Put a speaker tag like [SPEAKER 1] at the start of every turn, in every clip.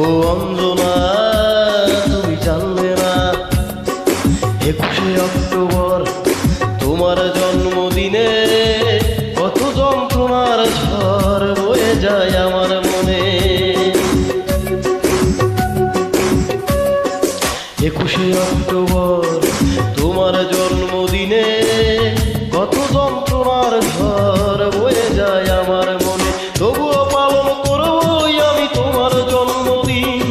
[SPEAKER 1] ও অঞ্জনা তুমি জানলে না 21শে অক্টোবর তোমার জন্মদিনে কত যন্ত্রণার ঝড় বয়ে যায় আমার মনে। 21শে অক্টোবর তোমার জন্মদিনে কত যন্ত্রণার ঝড় বয়ে যায় আমার মনে। তবুও পালন করবই আমি তোমার জন্মদিন,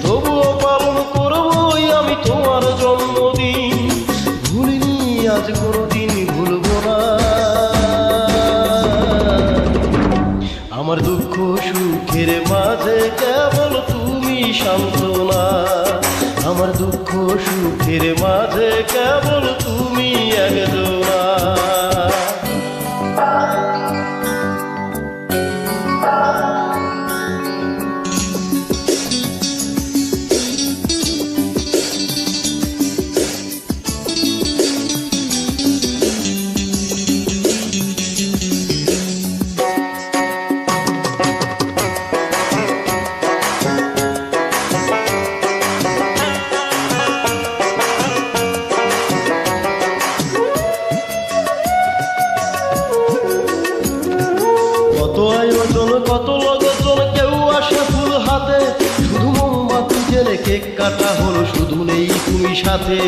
[SPEAKER 1] তবুও পালন করবই আমি তোমার জন্মদিন। ভুলিনি আজ কোনোদিন ভুলবো না। আমার দুঃখ সুখের মাঝে কেবল তুমি সান্ত্বনা, আমার দুঃখ সুখের মাঝে কেবল তুমি একজনা। কত আয়োজন কত লোকজন, কেউ আসে ফুল হাতে, শুধু মোমবাতি জেলে কেক কাটা হলো, শুধু নেই তুমি সাথে।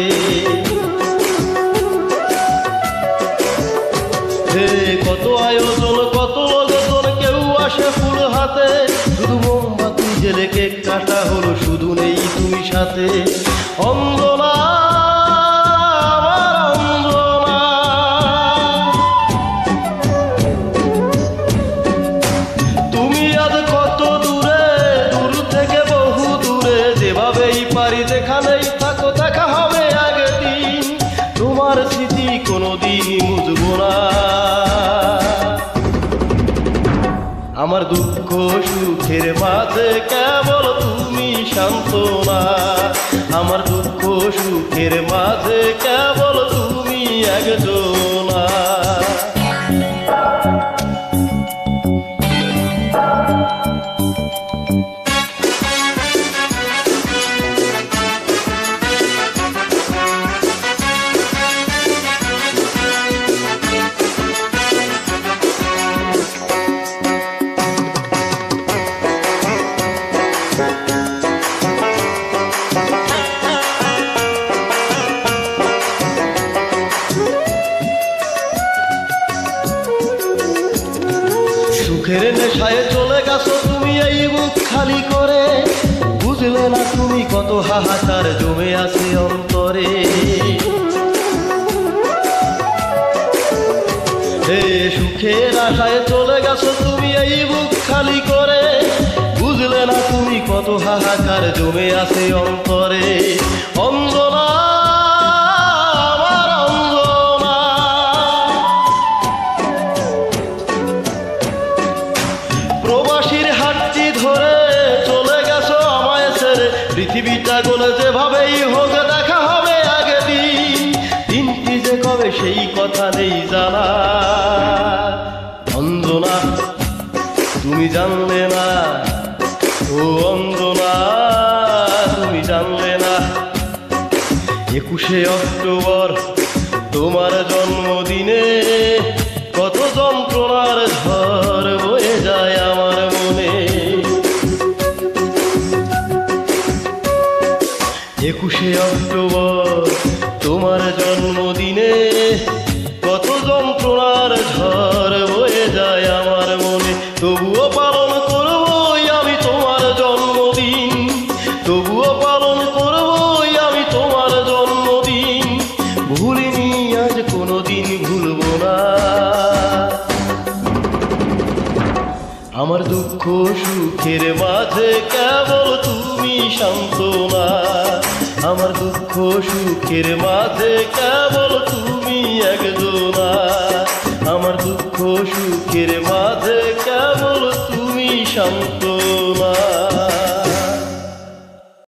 [SPEAKER 1] হে কত আয়োজন কত লোকজন, কেউ আসে ফুল হাতে, শুধু মোমবাতি জেলে কেক কাটা হলো, শুধু নেই তুমি সাথে। অঞ্জনা যেখানেই থাকো দেখা হবে একদিন, তোমার স্মৃতি কোনোদিন মুছবো না। আমার দুঃখ সুখের মাঝে কেবল তুমি সান্ত্বনা, আমার দুঃখ সুখের মাঝে কেবল তুমি একজনা। সুখের নেশায় চলে গেছো তুমি এই বুক খালি করে, বুঝলে না তুমি কত হাহাকার জমে আছে অন্তরে। হে সুখের আশায় চলে গেছো তুমি এই বুক খালি করে, বুঝলে না তুমি কত হাহাকার জমে আছে অন্তরে। অঞ্জনা প্রবাসীর হাতটি ধরে চলে গেছো আমায় ছেড়ে, পৃথিবীটা গলে যেভাবেই হোক দেখা হবে একদিন, দিনটি যে কবে সেই কথা নেই জানা। অঞ্জনা তুমি জানলে না, ও অঞ্জনা তুমি জানলে না, 21শে অক্টোবর তোমার জন্মদিনে কত যন্ত্রণার ঝড় বয়ে যায় আমার মনে। 21শে অক্টোবর তোমার জন্মদিনে কত যন্ত্রণার ঝড় বয়ে যায় আমার মনে। তবুও পালন করবই আমি তোমার জন্মদিন, তবুও পালন করবই আমি তোমার জন্মদিন। ভুলিনি আজ কোনোদিন ভুলবো না। আমার দুঃখ সুখের মাঝে কেবল তুমি সান্ত্বনা, আমার দুঃখ সুখের মাঝে কেবল তুমি একজনা, আমার দুঃখ সুখের মাঝে কেবল তুমি শান্ত।